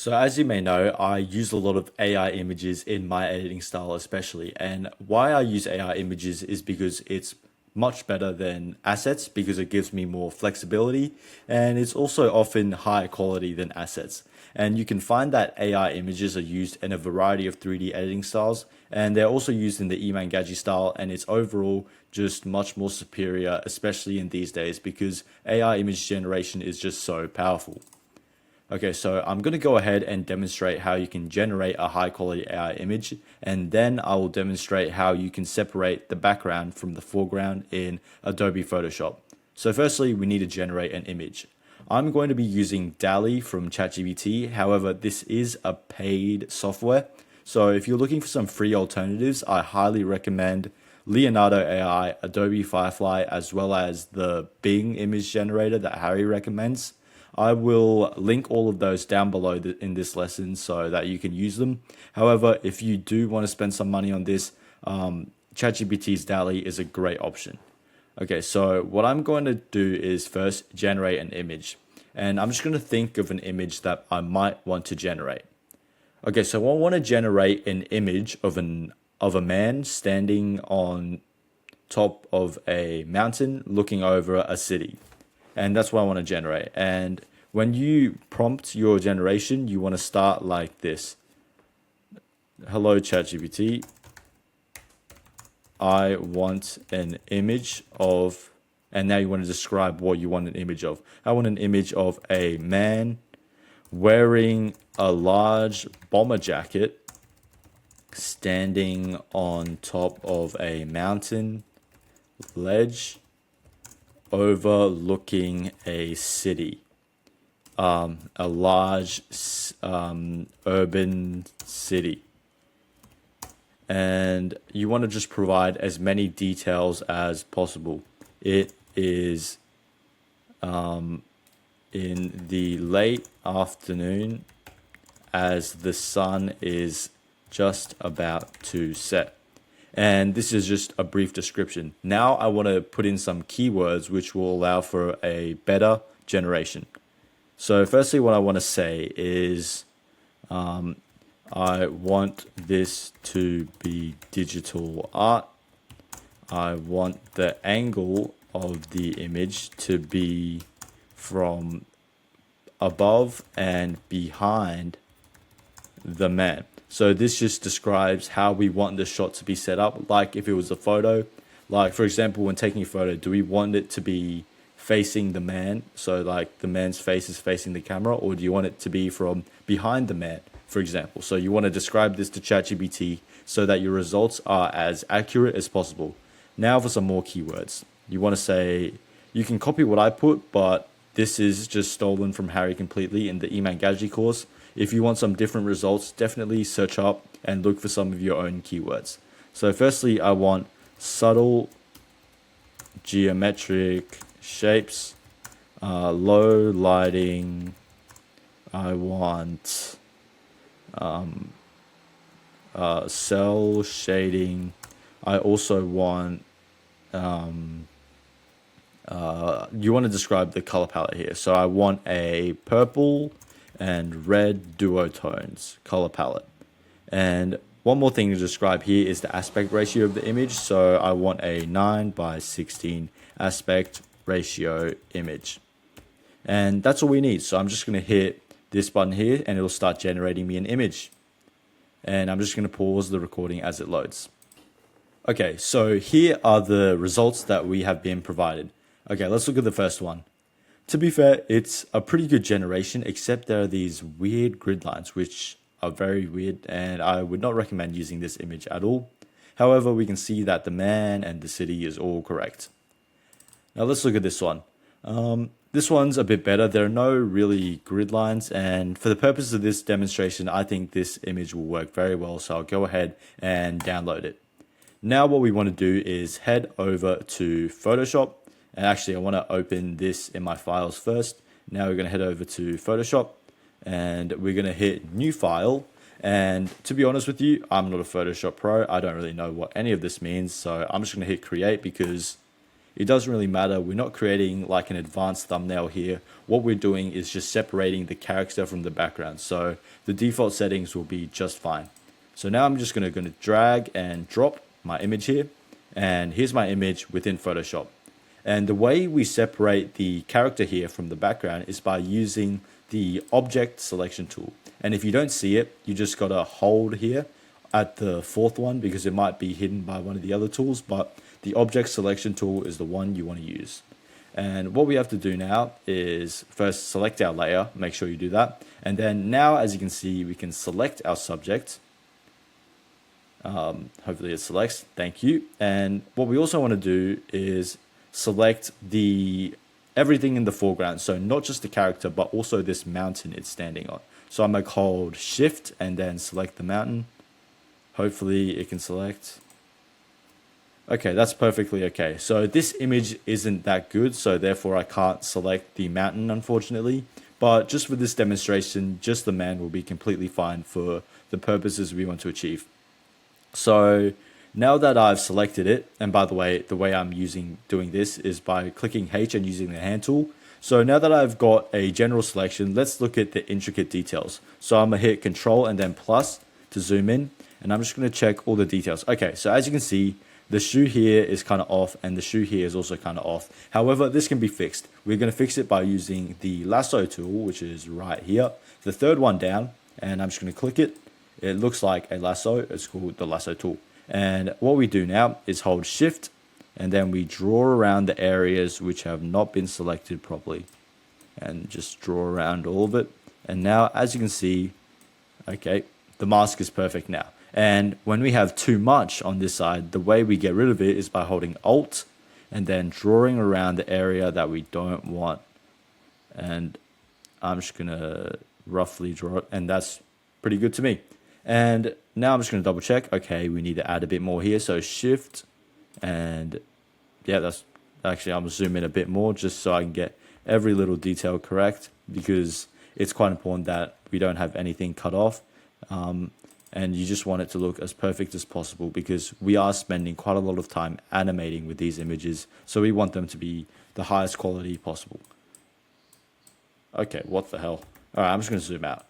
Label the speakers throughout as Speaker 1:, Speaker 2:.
Speaker 1: So as you may know, I use a lot of AI images in my editing style especially. And why I use AI images is because it's much better than assets because it gives me more flexibility and it's also often higher quality than assets. And you can find that AI images are used in a variety of 3D editing styles and they're also used in the Imangaji style and it's overall just much more superior, especially in these days because AI image generation is just so powerful. Okay, so I'm going to go ahead and demonstrate how you can generate a high quality AI image, and then I will demonstrate how you can separate the background from the foreground in Adobe Photoshop. So firstly, we need to generate an image. I'm going to be using DALL-E from ChatGPT. However, this is a paid software. So if you're looking for some free alternatives, I highly recommend Leonardo AI, Adobe Firefly, as well as the Bing image generator that Harry recommends. I will link all of those down below in this lesson so that you can use them. However, if you do want to spend some money on this, ChatGPT's DALL-E is a great option. Okay, so what I'm going to do is first generate an image. And I'm just going to think of an image that I might want to generate. Okay, so I want to generate an image of a man standing on top of a mountain looking over a city. And that's what I want to generate. And when you prompt your generation, you want to start like this. Hello, ChatGPT. I want an image of, and now you want to describe what you want an image of. I want an image of a man wearing a large bomber jacket standing on top of a mountain ledge overlooking a city, a large urban city. And you want to just provide as many details as possible. It is in the late afternoon as the sun is just about to set. And this is just a brief description. Now I want to put in some keywords which will allow for a better generation. So firstly, what I want to say is I want this to be digital art. I want the angle of the image to be from above and behind the man. So this just describes how we want the shot to be set up. Like if it was a photo, like for example, when taking a photo, do we want it to be facing the man? So like the man's face is facing the camera, or do you want it to be from behind the man, for example? So you want to describe this to ChatGPT so that your results are as accurate as possible. Now for some more keywords. You want to say, you can copy what I put, but this is just stolen from Harry completely in the Imangaji course. If you want some different results, definitely search up and look for some of your own keywords. So firstly, I want subtle geometric shapes, low lighting. I want cell shading. I also want you want to describe the color palette here. So I want a purple and red duotones color palette. And one more thing to describe here is the aspect ratio of the image. So I want a 9:16 aspect ratio image. And that's all we need. So I'm just going to hit this button here and it'll start generating me an image. And I'm just going to pause the recording as it loads. Okay, so here are the results that we have been provided. Okay, let's look at the first one. To be fair, it's a pretty good generation, except there are these weird grid lines, which are very weird, and I would not recommend using this image at all. However, we can see that the man and the city is all correct. Now let's look at this one. This one's a bit better. There are no really grid lines, and for the purpose of this demonstration, I think this image will work very well, so I'll go ahead and download it. Now what we want to do is head over to Photoshop. And actually, I want to open this in my files first. Now we're going to head over to Photoshop and we're going to hit New File. And to be honest with you, I'm not a Photoshop pro. I don't really know what any of this means. So I'm just going to hit Create because it doesn't really matter. We're not creating like an advanced thumbnail here. What we're doing is just separating the character from the background. So the default settings will be just fine. So now I'm just going to drag and drop my image here. And here's my image within Photoshop. And the way we separate the character here from the background is by using the object selection tool. And if you don't see it, you just got to hold here at the fourth one because it might be hidden by one of the other tools, but the object selection tool is the one you want to use. And what we have to do now is first select our layer, make sure you do that. And then now, as you can see, we can select our subject. Hopefully it selects, thank you. And what we also want to do is select everything in the foreground. So not just the character, but also this mountain it's standing on. So I'm going to hold shift and then select the mountain. Hopefully it can select. Okay, that's perfectly okay. So this image isn't that good, so therefore I can't select the mountain, unfortunately. But just for this demonstration, just the man will be completely fine for the purposes we want to achieve. So now that I've selected it, and by the way I'm doing this is by clicking H and using the hand tool. So now that I've got a general selection, let's look at the intricate details. So I'm going to hit Control and then plus to zoom in, and I'm just going to check all the details. Okay, so as you can see, the shoe here is kind of off, and the shoe here is also kind of off. However, this can be fixed. We're going to fix it by using the lasso tool, which is right here, the third one down, and I'm just going to click it. It looks like a lasso. It's called the lasso tool. And what we do now is hold shift, and then we draw around the areas which have not been selected properly, and just draw around all of it. And now, as you can see, okay, the mask is perfect now. And when we have too much on this side, the way we get rid of it is by holding Alt and then drawing around the area that we don't want. And I'm just going to roughly draw it, and that's pretty good to me. And now I'm just going to double check. Okay, we need to add a bit more here. So shift, and yeah, that's actually, I'm going to zoom in a bit more just so I can get every little detail correct, because it's quite important that we don't have anything cut off. And you just want it to look as perfect as possible, because we are spending quite a lot of time animating with these images. So we want them to be the highest quality possible. Okay, what the hell? All right, I'm just going to zoom out.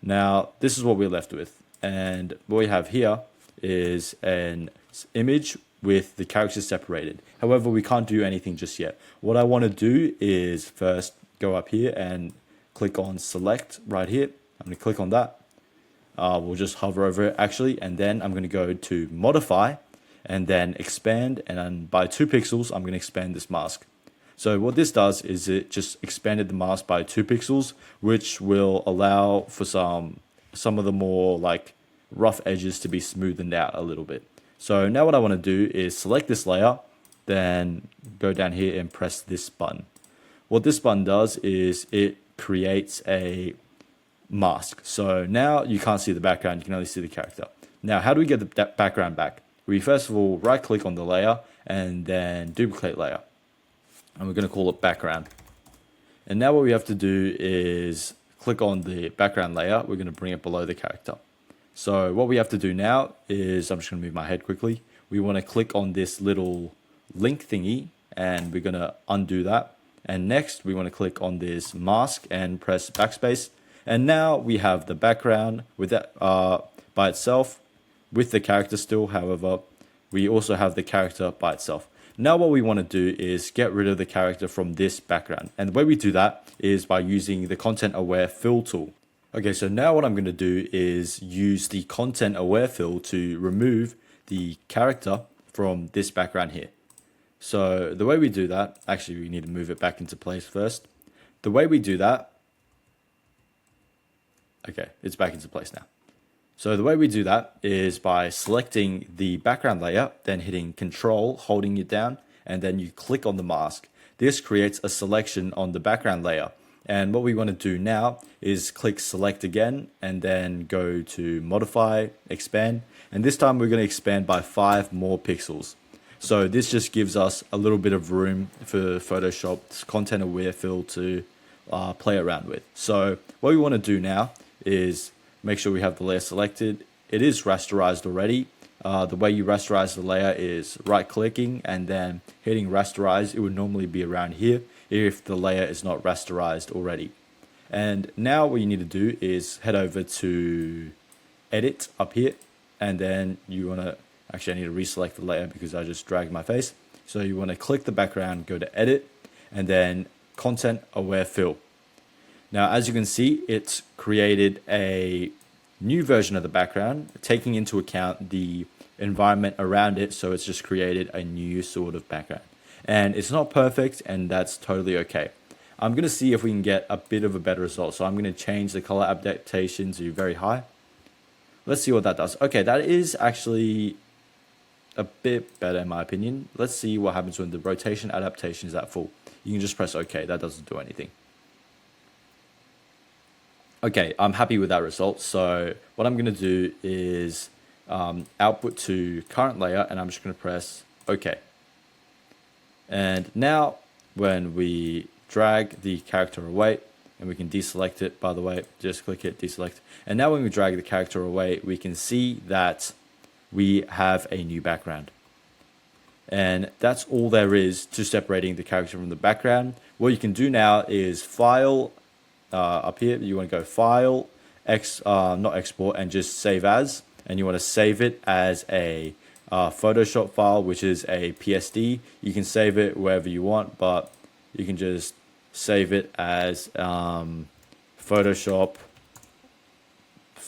Speaker 1: Now, this is what we're left with. And what we have here is an image with the characters separated. However, we can't do anything just yet. What I want to do is first go up here and click on select right here. I'm going to click on that. We'll just hover over it actually, and then I'm going to go to modify and then expand, and then by 2 pixels I'm going to expand this mask. So what this does is it just expanded the mask by 2 pixels, which will allow for some of the more like rough edges to be smoothened out a little bit. So now what I want to do is select this layer, then go down here and press this button. What this button does is it creates a mask. So now you can't see the background, you can only see the character. Now, how do we get the background back? We first of all right click on the layer and then duplicate layer. And we're going to call it background. And now what we have to do is click on the background layer. We're going to bring it below the character. So what we have to do now is, I'm just going to move my head quickly. We want to click on this little link thingy, and we're going to undo that. And next we want to click on this mask and press backspace. And now we have the background with that by itself with the character still. However, we also have the character by itself. Now what we want to do is get rid of the character from this background. And the way we do that is by using the content aware fill tool. Okay, so now what I'm going to do is use the content aware fill to remove the character from this background here. So the way we do that, actually we need to move it back into place first. The way we do that, okay, it's back into place now. So the way we do that is by selecting the background layer, then hitting Control, holding it down, and then you click on the mask. This creates a selection on the background layer. And what we want to do now is click Select again, and then go to Modify, Expand. And this time we're going to expand by 5 more pixels. So this just gives us a little bit of room for Photoshop's content aware fill to play around with. So what we want to do now is make sure we have the layer selected. It is rasterized already, the way you rasterize the layer is right clicking and then hitting rasterize. It would normally be around here if the layer is not rasterized already. And now what you need to do is head over to edit up here, and then you want to, actually I need to reselect the layer because I just dragged my face. So you want to click the background, go to edit, and then content aware fill. Now, as you can see, it's created a new version of the background, taking into account the environment around it. So it's just created a new sort of background, and it's not perfect, and that's totally okay. I'm going to see if we can get a bit of a better result. So I'm going to change the color adaptation to very high. Let's see what that does. Okay, that is actually a bit better in my opinion. Let's see what happens when the rotation adaptation is at full. You can just press OK. That doesn't do anything. Okay, I'm happy with that result. So what I'm going to do is output to current layer, and I'm just going to press OK. And now when we drag the character away, and we can deselect it, by the way, just click it, deselect. And now when we drag the character away, we can see that we have a new background. And that's all there is to separating the character from the background. What you can do now is file, up here, you want to go file, not export, and just save as. And you want to save it as a Photoshop file, which is a PSD. You can save it wherever you want, but you can just save it as Photoshop.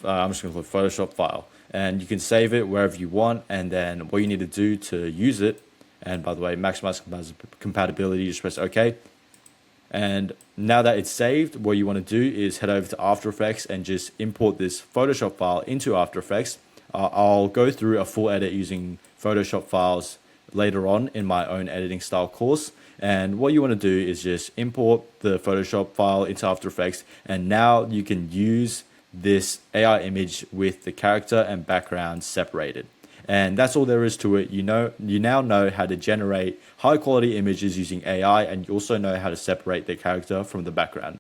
Speaker 1: I'm just going to put Photoshop file, and you can save it wherever you want. And then what you need to do to use it, and by the way, maximize compatibility, just press OK. And now that it's saved, what you want to do is head over to After Effects and just import this Photoshop file into After Effects. I'll go through a full edit using Photoshop files later on in my own editing style course. And what you want to do is just import the Photoshop file into After Effects, and now you can use this AI image with the character and background separated. And that's all there is to it. You now know how to generate high quality images using AI, and you also know how to separate the character from the background.